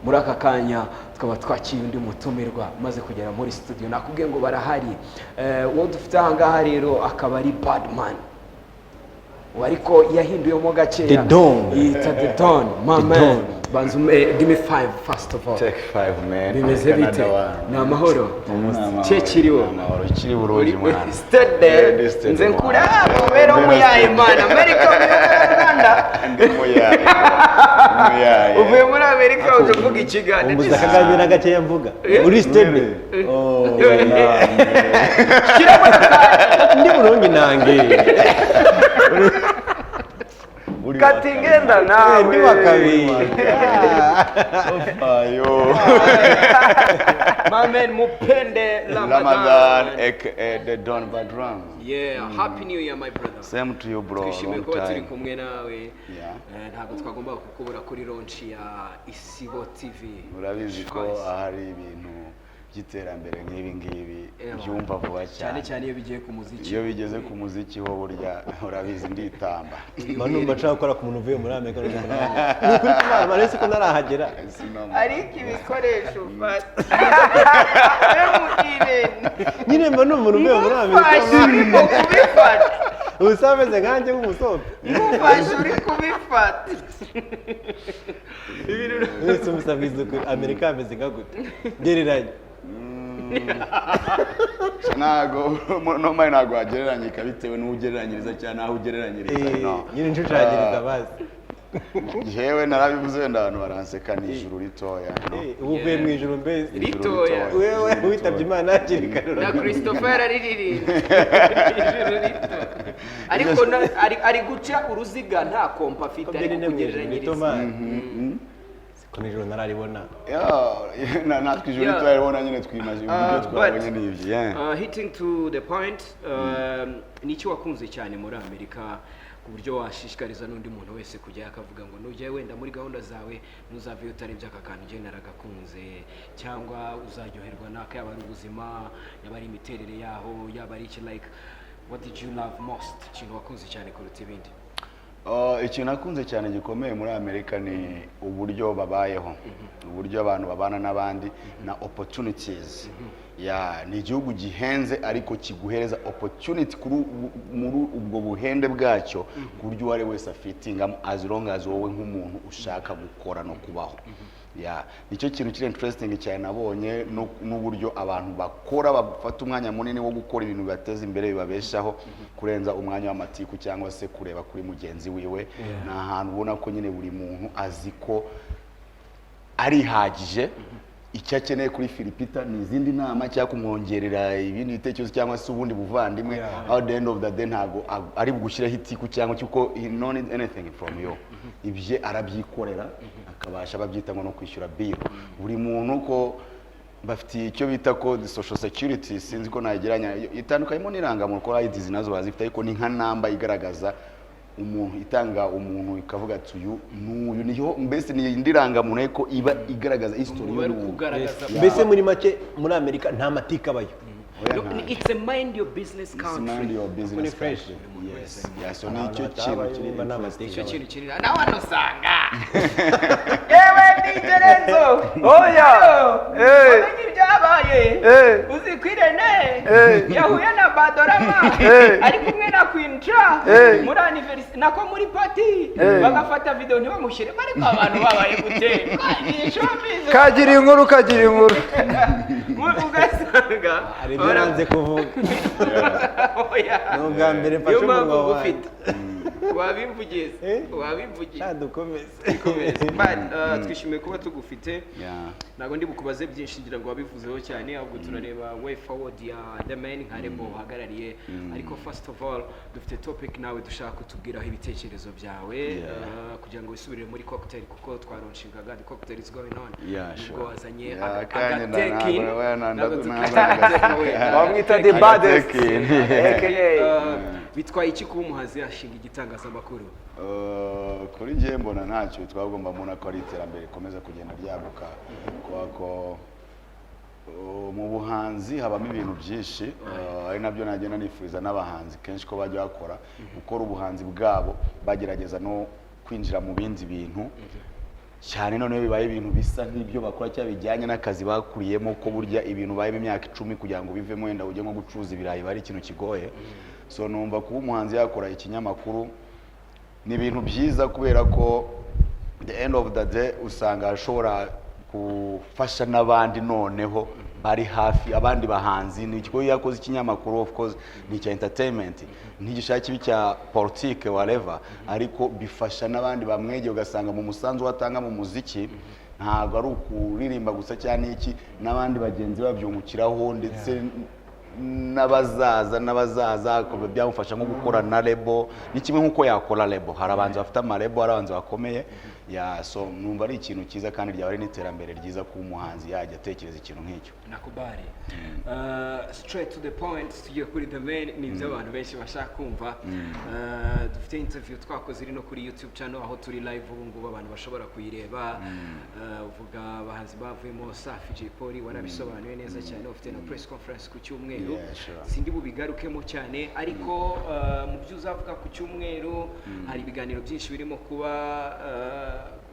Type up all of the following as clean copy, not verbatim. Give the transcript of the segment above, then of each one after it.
muri aka kanya tukaba twakiye undi mutumirwa maze kugera muri studio nakubwiye ngo barahari uwo dufite aha ngaha rero akaba ari Badman wariko yahinduyemo gakeya yita The Don my man banzu give me 5 first of all take 5 man bimeze bite na mahoro cyekiriwo amahoro kiri buroji mwana stay there nze nkura mubero muyaye mana America Uganda muyaye uvuye muri America uvuga ikigande umuza kagabira gakeya mvuga uri stable ndi burongi nange katingenda nawe ndi wakabi ayo mamen mupende Ramadan the Don Badran happy new year my brother same to you bro twishimiye ko turi kumwe nawe ntabwo twagomba kukubura kuri launch ya Isibo TV urabizi ko ahari ibintu by'iterambere nk'ibi ngibi byumva vuba cyane iyo bigiye ku muziki iyo bigeze ku muziki ho burya urabizi nditamba manumva nshaka gukora ku muntu uvuye muri Amerika n'ukuri kumara barese ko narahagera ariko ibikoresho nyine mba n'umuntu uvuye muri Amerika usabeze nkanje nk'umusope mufashe uri kubifata ibintu umusabizi kuri Amerika ameze gute gereranye nago normal nago agereranyika bitewe n'ugereranyiriza cyane aho ugereranyiriza nyine nshucagiriza bazi jewe narabivuze ndabantu baranseka n'ijuru ritoya uvuye mu ijuru mbese ritoya wewe witabye Imana akirikanura na Christopher ariririra ijuru rito ariko ari guca uruziga nta kompa afite ari kugereranyiriza ko nijoro nararibona natwe ijuru turaribona nyine twimaje uburyo twabonye n'ibyo hitting to the point nicyo wakunze cyane muri Amerika ku buryo washishikariza n'undi muntu wese kujya akavuga ngo nujye wenda muri gahunda zawe ntuzave utarebye aka kantu ugenda naragakunze cyangwa uzaryoherwa n'aka yaba ari ubuzima yaba ari imiterere yaho yaba ari iki like what did you love most ikintu wakunze cyane kuruta ibindi ikintu nakunze cyane gikomeye muri Amerika ni uburyo babayeho uburyo abantu babana n'abandi na opportunities ni igihugu gihenze ariko kiguhereza opportunity muri ubwo buhende bwacyo ku buryo uwari wese afitingamo as long as wowe nk'umuntu ushaka gukora no kubaho nicyo kintu kiri interesting cyane nabonye n'uburyo abantu bakora bafata umwanya munini wo gukora ibintu bibateza imbere bibabeshaho kurenza umwanya w'amatiku cyangwa se kureba kuri mugenzi wiwe ni ahantu ubona ko nyine buri muntu azi ko arihagije icyo akeneye kuri Filipita ni izindi nama cyangwa kumwongerera ibindi bitekerezo cyangwa se ubundi buvandimwe at the end of the day ntago ari bugushyiraho itiku cyangwa cyuko he don't need anything from you ibye arabyikorera akabasha babyita ngo no kwishyura bill buri muntu ko bafite icyo bita ko social security sinzi ko nageranya itandukanye n'irangamuntu ko ID nazo bazifite ariko ni nka namba igaragaza umuntu itanga umuntu ikavuga ati uyu niho mbese ni indirangamuntu ko iba igaragaza history y'umuntu mbese muri make muri Amerika nta matika abayo it's a mind your business country mind your business country yes so nicyo kintu kiri na wano sanga yewe ndigerenzo umenye ibyabaye uzi kwirene yahuye na Badorama ari kumwe na Quintra muri anniversary nako muri party bagafata video ntibamushyire ariko abantu babaye gute kagira inkuru ugasanga baranze kuvuga n'ubwa mbere mfashe umunwa wawe wabimvugiye dukomeze twishimiye kuba tugufite ntabwo ndi bukubaze byinshi ngira ngo wabivuzeho cyane ahubwo turareba way forward ya The Man nka Rebo uhagarariye ariko first of all dufite topic nawe dushaka kutubwiraho ibitekerezo byawe kugira ngo wisubirire muri cocktail kuko twaronshingaga the cocktail is going on ubwo wazanye agatekin bamwita the baddest bitwaye iki kuba umuhazi ashinga igitangazamakuru kuri njye mbona ntacyo twagomba mbona ko ari iterambere rikomeza kugenda ryaguka ko mu buhanzi habamo ibintu byinshi ari nabyo nagenda nifuriza n'abahanzi kenshi ko bajya gukora ubuhanzi bwabo bagerageza no kwinjira mu bindi bintu cyane noneho bibaye ibintu bisa nk'ibyo bakora cyangwa bijyanye n'akazi bakuriyemo ko burya ibintu bayemo imyaka 10 kugira ngo bivemo wenda ujye nko gucuruza ibirayi bari ikintu kigoye. So numva kuba umuhanzi yakora ikinyamakuru ni ibintu byiza kubera ko the end of the day usanga ashobora gufasha n'abandi noneho bari hafi abandi bahanzi. Ni ikigo yakoze ikinyamakuru of course ni cya entertainment ntigishaka ibi cya politique whatever, ariko bifasha n'abandi bamwegeye ugasanga mu musanzu watanga mu muziki ntabwo ari ukuririmba gusa cyane iki n'abandi bagenzi babyungukiraho ndetse n'abazaza byamufasha nko gukora na lebo. Ni kimwe nk'uko yakora lebo, hari abanzi bafite amalebo, hari abanzi bakomeye ya so numva ari ikintu cyiza kandi ryaba ari n'iterambere ryiza ku muhanzi yajya atekereza ikintu nk'icyo. Nakubali. Straight to the point, tugiye kuri The Man, ni ibyo abantu benshi bashaka kumva. Dufite interview twakoze iri no kuri YouTube channel aho turi live ubu ngubu abantu bashobora kuyireba. Uvuga abahanzi bavuyemo Safi J Polly warabisobanuye neza cyane, ufite na press conference ku cyumweru. Sindi bubigarukemo cyane ariko mu byo uzavuga ku cyumweru hari ibiganiro byinshi birimo kuba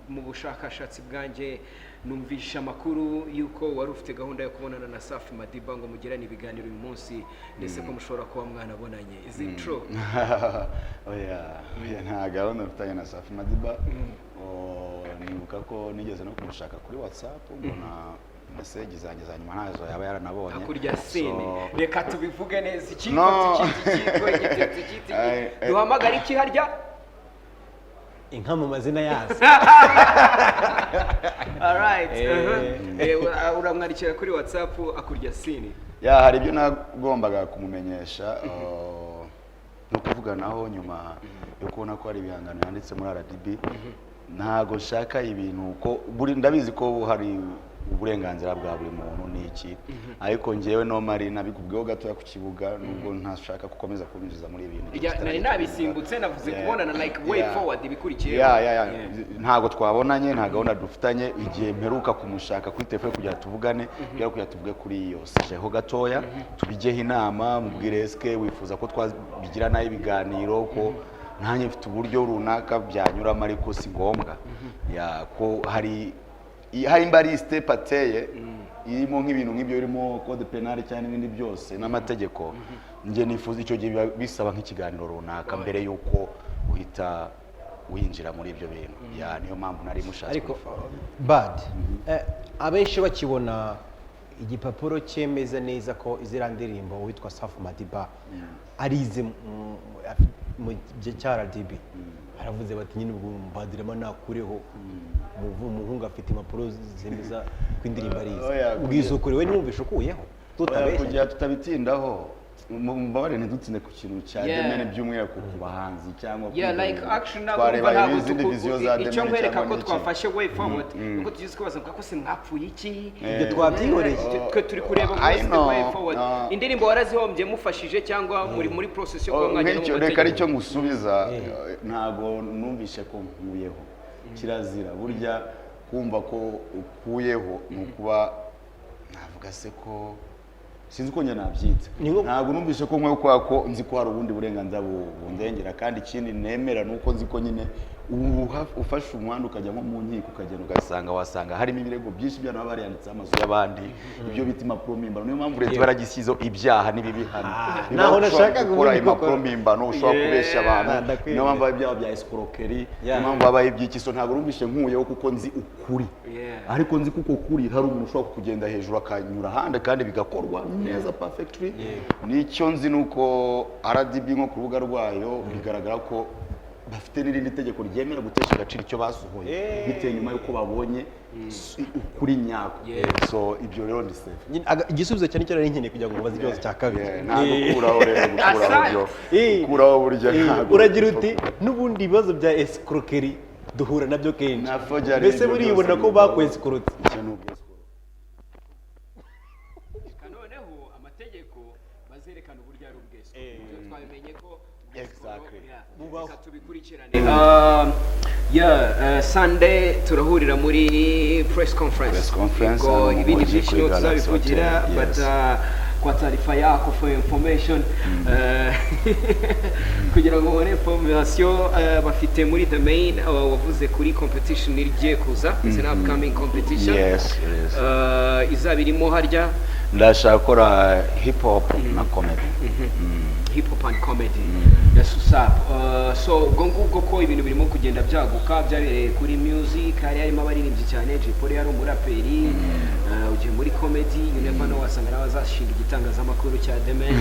mu bushakashatsi bwanjye. Numvisha amakuru yuko wari ufite gahunda yo kubonana na Safi Madiba ngo mugirane ibiganiro uyu munsi ndetse ko mushobora kuba mwanabonanye. Is it true? Oya nta gahunda mfitanye na Safi Madiba. Nibuka ko nigeze no kumushaka kuri WhatsApp mbona message zanjye za nyuma ntazo yaba yaranabonye. Akurya sene reka tubivuge neza ikiko tikiti duhamagara iki harya inka mu mazina yazo. Alright. Uramwarikira kuri WhatsApp akurya sene. Ya hari ibyo nagombaga kumumenyesha no kuvuganaho nyuma yo kubona ko ari ibihangano yanditse muri RDB. Ntago nshaka ibintu ko ndabizi ko hari uburenganzira bwa buri muntu n'iki, ariko ngewe no mari nabikubweho gato ku kibuga nubwo ntashaka gukomeza kubinjiza muri ibintu. Nari nabisimbutse navuze kubonana like way forward bikurikiye. Ntago twabonanye, nta gahunda dufitanye. Igihe mperuka kumushaka kuri telefone kugira tuvugane, bya kugira tuvuge kuri iyo sejeho gatoya tubigeho inama mubwire eske wifuza ko twabigirana ibiganiro ko ntanye mfite uburyo runaka byanyuramo ariko si ngombwa ya ko hari imbari step ateye irimo nk'ibintu nk'ibyo birimo code penal cyane n'ibindi byose n'amategeko. Nge nifuza icyo gihe bisaba nk'ikiganiro runaka mbere yuko uhita winjira muri ibyo bintu. Ya niyo mpamvu nari mushatse. Ariko bad abenshi bakibona igipapuro cyemeza neza ko izira ndirimbo witwa Safi Madiba arize mu gihe cya RDB. Haravuze bati nyine ubwo Badirema nakureho umuhungu afite impapuro zemeza kw'indirimbo arize. Ubwiza ukuri we numvisha ukuyeho tutabeshya kugira tutabitindaho mbabare ntidutinde ku kintu cya demene by'umwihariko ku bahanzi cyangwa like action nabwo ntabwo icyo nkwereka ko twafashe way forward nuko tugize kubaza ko se mwapfuye iki ibyo twabyihoreye twe turi kureba way forward. Indirimbo warazihombye mufashije cyangwa muri process yo kuba mwajya no reka aricyo ngusubiza. Ntago numvishe ko nkuyeho kirazira burya kumva ko ukuyeho nukuba navuga se ko sinzi ko nyana nabyita. Ntago numvishe ko nkwe ko nzi ko hari ubundi burenganzira bundengera kandi ikindi nemera nuko nzi ko nyine ufashe umwanda ukajya nko mu nkiko ukagenda ugasanga wasanga harimo ibirego byinshi byana bariyanditse amazu y'abandi ibyo bita impapuro mpimbano. Niyo mpamvu leta baragisizo ibyaha n'ibibihano. Naho nashaka gukora impapuro mpimbano ushobora kubesha abantu. Niyo mpamvu ibyaha bya escroquerie. Niyo mpamvu babaye iby'ikiso. Ntago numvishe nkuyeho kuko nzi ukuri, ariko nzi kuko ukuri hari umuntu ushobora kugenda hejuru akanyura hande kandi bigakorwa neza perfectly. Nicyo nzi nuko RDB nko ku rubuga rwayo bigaragara ko bafite n'irindi tegeko ryemera gutesha agaciro icyo basohoye bitewe nyuma yuko babonye ukuri nyako. So ibyo rero ndi safe. Igisubizo cyane cyane ari nkeneye kugira ngo baze ikibazo cya kabiri. Ntabwo kuraho rero kuraho burya ntabwo uragira uti n'ubundi ibibazo bya escroquerie duhura nabyo kenshi. Mbese buribona ko bakwescroquer noneho amategeko bazerekana uburyo ari ubweso. Twabimenye ko Sunday turahurira muri press conference. Ibindi byinshi tuzabivugira but kwa taarifa yako for information kugira ngo ubone information bafite muri the main wavuze kuri competition irigiye kuza is an upcoming competition. Yes. Izaba irimo harya ndashaka gukora hip hop na comedy. Hip hop and comedy. That's what's up. So ubwo ko ibintu birimo kugenda byaguka byabereye kuri music hari harimo abaririmbyi cyane Jay Polly yari umuraperi ugiye muri comedy you never know wasanga n'abazashinga igitangazamakuru cya The Man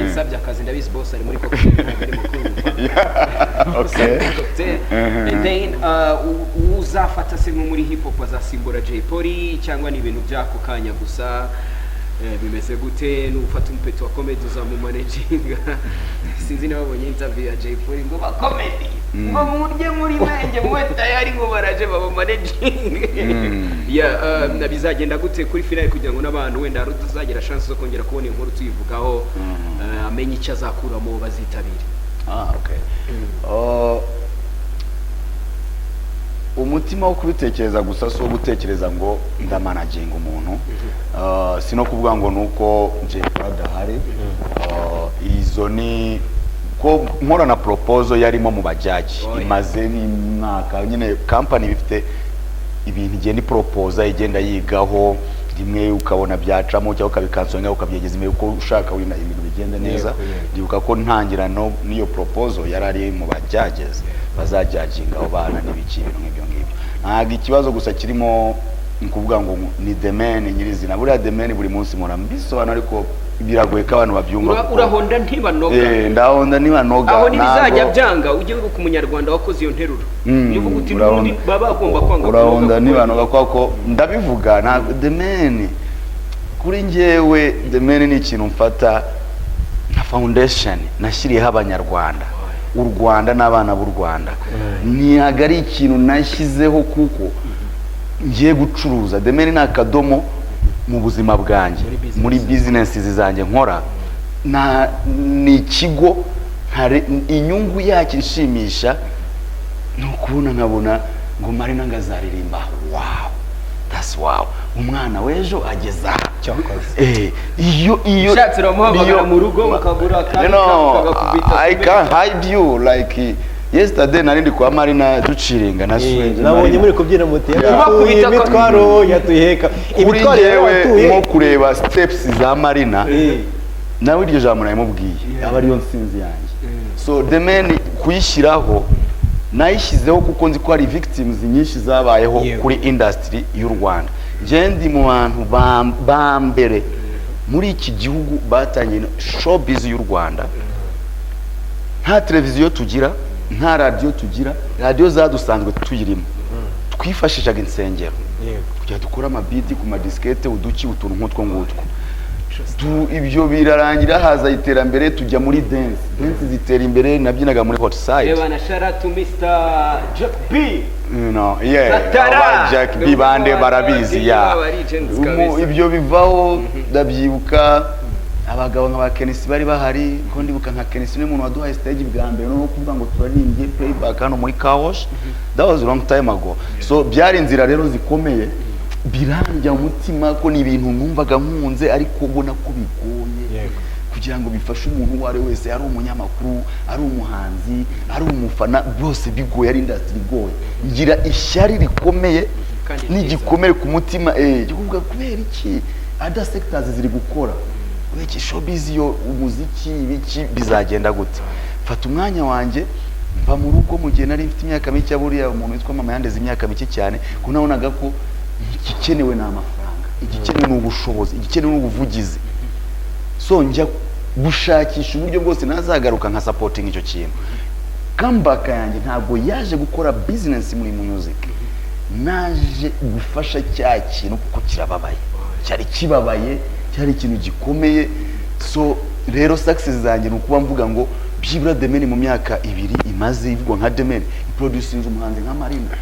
yasabye akazi ndabizi boss ari muri comedy ari mukuru. Okay. And then uzafata se muri hip hop azasimbura Jay Polly cyangwa ni ibintu byako kanya gusa bimeze gute n'ufata umpeto wa comedy uzamumanaging sinzi niba babonye interview ya Jay Polly ngo ba comedy ngo murye muri menge mwe tayari ngo baraje baba managing bizagenda gute kuri finale kugira ngo n'abantu wenda rutuzagera chance zo kongera kubona inkuru tuyivugaho amenye icyo azakuramo bazitabire. Okay. Umutima wo kubitekereza gusa so gutekereza ngo ndamanaging umuntu sino kuvuga ngo nuko Jay Polly ahari izo ni ko nkora na proposal yarimo mu bajaji imaze n'imwaka nyine company bifite ibintu igenda propose igenda yigaho rimwe ukabona byacamo cyangwa ukabikansonga ukabyegeza imbere uko ushaka wina ibintu bigenda neza ndibuka ko ntangira no niyo proposal yarari mu bajajes bazajajinga abo bana n'ibiki ibintu nk'ibyo ntabwo ikibazo gusa kirimo kuvuga ngo ni The Man nyirizina buriya The Man buri munsi mura mbisobanura ariko biragoye ko abantu babyumva urahonda ntibanoga ndahonda ntibanoga aho ntibizajya byanga ujye uruka umunyarwanda wakoze iyo nteruro uvuga uti n'undi baba bagomba kwanga urahonda ntibanoga kwako ndabivuga ntabwo The Man kuri njyewe The Man ni ikintu mfata nka foundation nashyiriyeho abanyarwanda u Rwanda n'abana b'u Rwanda ni agari ikintu nashyizeho kuko ngiye gucuruza The Man ni akadomo mu buzima bwanjye muri business zanjye nkora ni ikigo inyungu yacyo ishimisha no kubona nkabona ngo Marina ngazaririmba wow that's wow umwana wejo ageza iyo shatira muhamagara mu rugo ukagura kandi I can't hide you like yesterday narindi kwa Marina duciringa naswenje nabonye muri kubyina mutera imitwaro yatuheka imitwaro yewe mo kureba steps za Marina nawe iryo jambo nayimubwiye aba ariyo nsinzi yanjye so The Man kuyishyiraho nayishyizeho kuko nzi ko hari victims nyinshi zabayeho kuri industry y'u Rwanda ndi mu bantu bambere muri iki gihugu batangiye showbiz y'u Rwanda nta televiziyo tugira nta radio tugira radio zadusanzwe tuyirimo twifashishaga insengero kugira dukora amabiti ku madiskete uduki utuntu nk'utwo ngutwo ibyo birarangira haza iterambere tujya muri dance zitera imbere nabyinaga muri hot side bana sharatu Mr. Jack B Jack B bande barabizi ibyo bivaho ndabyibuka abagabo nka Kenisi bari bahari ko ndibuka nka Kenisi ni umuntu waduhaye stage bwa mbere no kuvuga ngo turarimbye playback hano muri Kawosh that was a long time ago so byari inzira rero zikomeye biranja umutima ko ni ibintu numvaga nkunze ariko ubona ko bigoye kugira ngo bifashe umuntu ware wese ari umunyamakuru ari umuhanzi ari umufana bose bigoye ari industry igoye ngira ishyari rikomeye n'igikomere ku mutima kuvuga kubera iki other sectors ziri gukora weki showbiz yo umuziki ibiki bizagenda gute fata umwanya wanjye mva mu rugo mu gihe nari mfite imyaka mike buriya umuntu witwa mama yandeze imyaka mike cyane ko nabonaga ko igikenewe n'amafaranga igikenewe n'ubushobozi igikenewe n'ubuvugizi so njya gushakisha uburyo bwose nazagaruka nka supporting icyo kintu comeback yanjye ntabwo yaje gukora business muri music naje gufasha cya kintu kuko kirababaye cyari kibabaye cyari ikintu gikomeye so rero success zanjye nukuba mvuga ngo byibura The Man mu myaka 2 imaze ivugwa nka The Man iproducinze umuhanzi nka Marina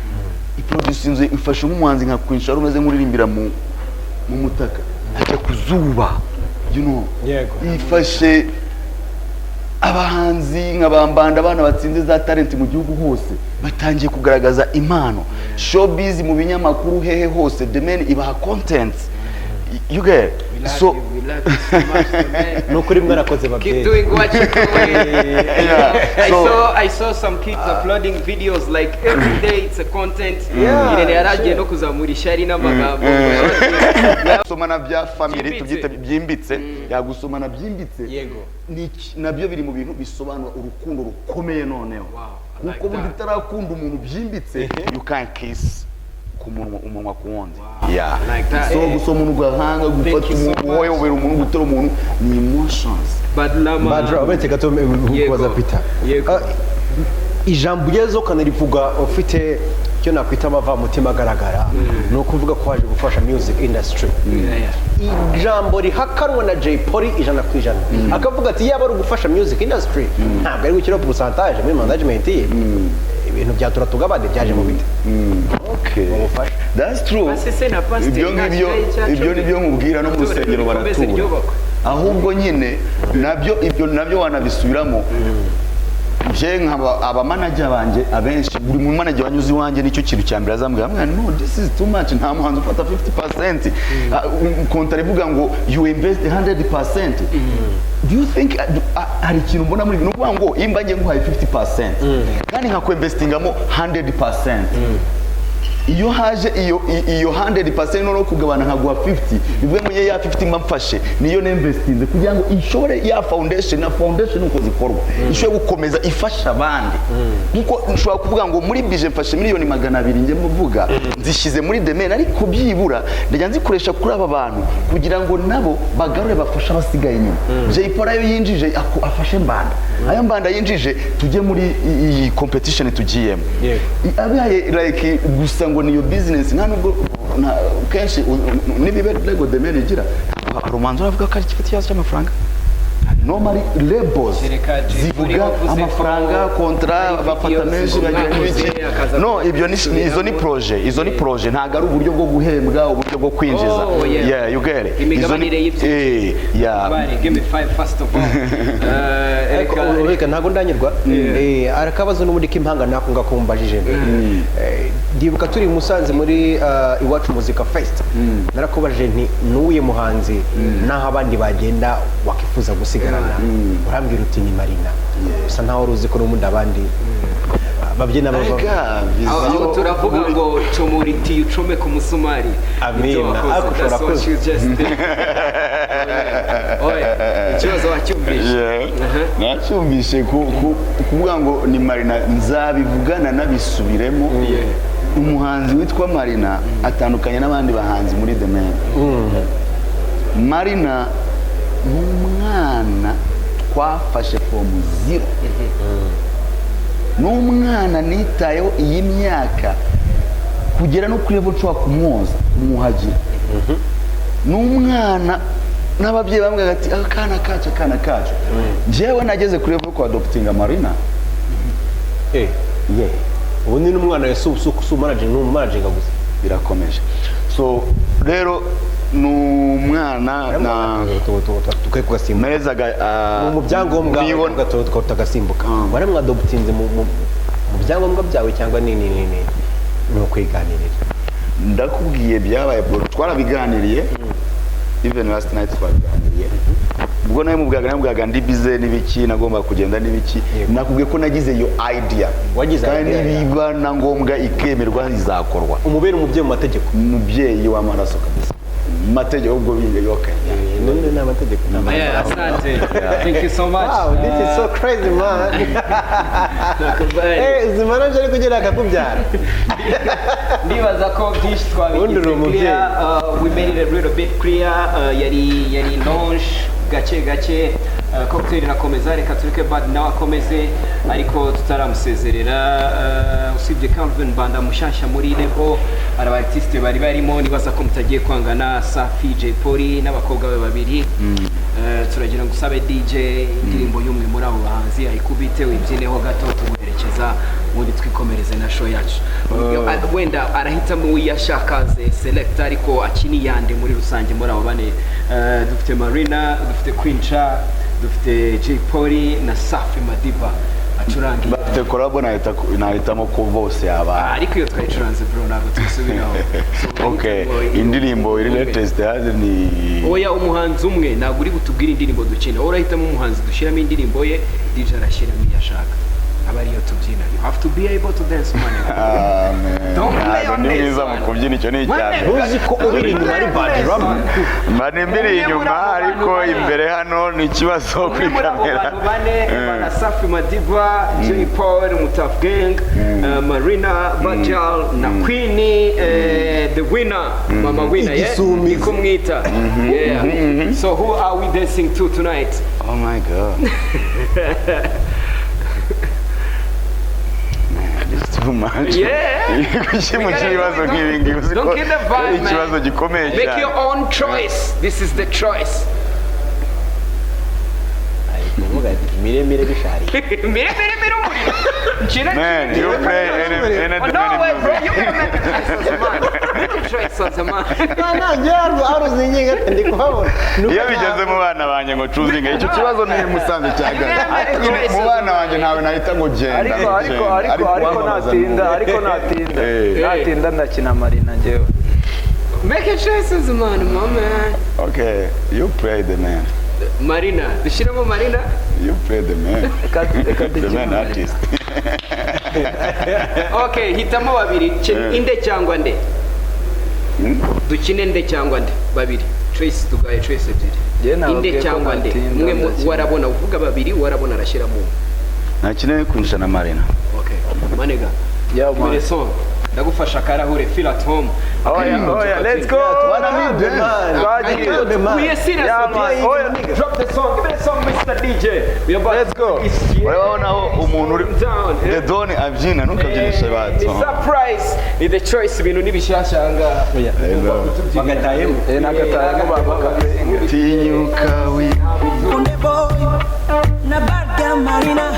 iproducinze ifashe nk'umuhanzi nka Queen Sharon umeze nk'uririmbira mu mutaka ajya kuzuba you know ifashe abahanzi nk'abambanda abana batsinze za talent mu gihugu hose batangiye kugaragaza impano showbiz mu binyamakuru hehe hose The Man ibaha content you get it? So we love you so much, man. nukuri mwarakoze Keep babyeyi doing what you're doing. Yeah. I saw some kids uploading videos like every day. It's a content. Yeah, Irene yaragiye no kuzamurisha ari n'amagambo. gusomana bya family tubyita byimbitse yagusomana byimbitse yego nabyo biri mu bintu bisobanura urukundo rukomeye noneho kuko burya utarakunda umuntu byimbitse you can kiss ku umunwa ku wundi yeah so gusoma umuntu ugahanga gufata umuntu woyobera umuntu gutera umuntu ni emotions Badra uretse gato kubaza Peter ijambo ugezeho kanarivuga ufite icyo nakwita amavamutima agaragara ni ukuvuga ko waje gufasha music industry ijambo rihakanwa na Jay Polly 100%, akavuga ati yaba ari ugufasha music industry ntabwo ari gukira pourcentage muri management ye ibintu byatura tugabane byaje mu bite okay that's true ibyo nibyo nkubwira no mu rusengero baratura ahubwo nyine nabyo wanabisubiramo je nkaba manager banje abenshi buri mu manager wanyuze iwanjye nicyo kintu cyambere azambwira no this is too much nta muhanzi ufata 50% kontra ivuga ngo you invest 100%. Do you think hari ikintu mbona muri no kuvuga ngo imba nge nguhaye 50% kandi nkakwinvestingamo 100%. Iyo haje iyo 100% no kugabana nkaguha 50 bivuye ngo ya 50 mpafashe niyo nemvestinze kugira ngo ishobore ya foundation uko zikorwa ishobore gukomeza ifasha abandi nkuko nshobora kuvuga ngo muri budget mfashe miliyoni 200 nge muvuga nzishize muri domaine ariko byibura ndajya nzikoresha kuri aba bantu kugira ngo nabo bagarure bafasha basigaye inyuma Jay Polly yo yinjije afashe mbanda ayo mbanda yinjije tujye muri iyi competition tugiyemo abaye like gusa ngo niyo business nta nubwo kenshi nibibe lego de manager romanzo avuga ko ari kifite cyazo cy'amafaranga normally labels zivuga amafaranga kontra bafata menshi bagira n'iki no ibyo izo ni projet ntago ari uburyo bwo guhembwa uburyo bwo kwinjiza yeah you get it give me 5 first of all reka ntago ndanyirwa arakabazo n'ubundi k'impanga nako ngakumbajije ndibuka turi Musanze muri Iwacu Muzika Fest narakubajije nti nuye muhanzi naho abandi bagenda wakifuza gusiga urambwira uti ni Marina usa ntaho ruzi ko n'umundi abandi babyina bava aho turavuga ngo comuriti ucome ku musumari amina akushora ko ikibazo wacyumvise nacyumvise kuvuga ngo ni Marina nzabivugana nabisubiremo umuhanzi witwa Marina atandukanye n'abandi bahanzi muri The Man Marina n'umwana twafashe from zero n'umwana nitayeho iyi myaka kugera no kuri level nshobora kumwoza kumuhagira n'umwana n'ababyeyi bambwira ati akana kacu njyewe nageze kuri level ko adoptinga Marina ubu ni n'umwana yesu manager n'umanager gusa birakomeje so rero n'umwana na tukwe kugasimbuka mezaga mu byangombwa tukagasimbuka waramwe adoptinze mu byangombwa byawe cyangwa ni kwiganirira ndakubwiye byabaye twarabiganiriye even last night twabiganiriye ubwo nawe mubwaga ndi bize n'ibiki nagomba kugenda n'ibiki nakubwiye ko nagize iyo idea kandi biba na ngombwa ikemerwa izakorwa umubere umubyeyi mu mategeko umubyeyi w'amaraso kabisa mategeko ubwo biyoka none n'amategeko asante thank you so much wow this is so crazy man the manager kugera akakubyara ndibaza ko byinshi twabigize we made it a little bit clear yari launch gake cocktail irakomeza reka tureke Bad nawe akomeze ariko tutaramusezerera usibye Calvin Banda mushasha muri Lebo aba artiste bari barimo nibaza ko mutagiye kwangana Safi Jay Polly n'abakobwa be babiri turagira ngo usabe DJ indirimbo y'umwe muri abo bahanzi ayikubite wibyineho gato tumuherekeza ubundi twikomereze na show yacu wenda arahitamo uyashakaze select ariko akini yande muri rusange muri abo bane dufite Marina dufite Queen Cha dufite Jay Polly na Safi Madiba acuranga bafite collab nahitamo ko bose yaba ariko iyo twayicuranze bro ntabwo twisubiraho okay indirimbo iri latest yaje ni oya umuhanzi umwe ntabwo uri butubwire indirimbo dukina urahitamo umuhanzi dushyiramo indirimbo ye DJ arashyiramo iyo ashaka aba ariyo tubyina you have to be able to dance man don't play on this niza mu kubyina icyo ni icyaha uzi ko uri inyuma ari bad drama mani mbiri inyuma ariko imbere hano ni ikibazo kuri kamera bane bana Safi Madiba Jay Paul Mutaf Gang Marina Bajal na Queenie the winner mama winner ikumwita yeah so who are we dancing to tonight oh my god too much. Yeah. Don't get the vibe, man. Make your own choice. This is the choice. miremire bishari miremire umuriro man you play anything no way bro you can make a choice on the man njyarwa aruzi nyinga ndi kuhabona iyo bigeze mu bana banjye ngo choosing icyo kibazo ni musanze cyagara mu bana banjye ntawe nahita ngo genda ariko natinda ndakina Marina njyewe make a choices man man okay you play the man Marina dushyiramo Marina you play the man the man artist okay hitamo babiri inde cyangwa nde dukine nde cyangwa nde babiri choice tugaye choice ebyiri inde cyangwa nde umwe warabona uvuga babiri warabona arashyiramo nakine kunsha na Marina okay manega ya mwere song ndagufasha karahure feel at home oh yeah let's go we are serious drop the song give me the song Mr. DJ we are about let's go urabona umuntu uri the don abyina ntukabyinishe bato surprise ni the choice ibintu nibishashanga bagatayemo nakatayemo baba tinyuka wi na barga Marina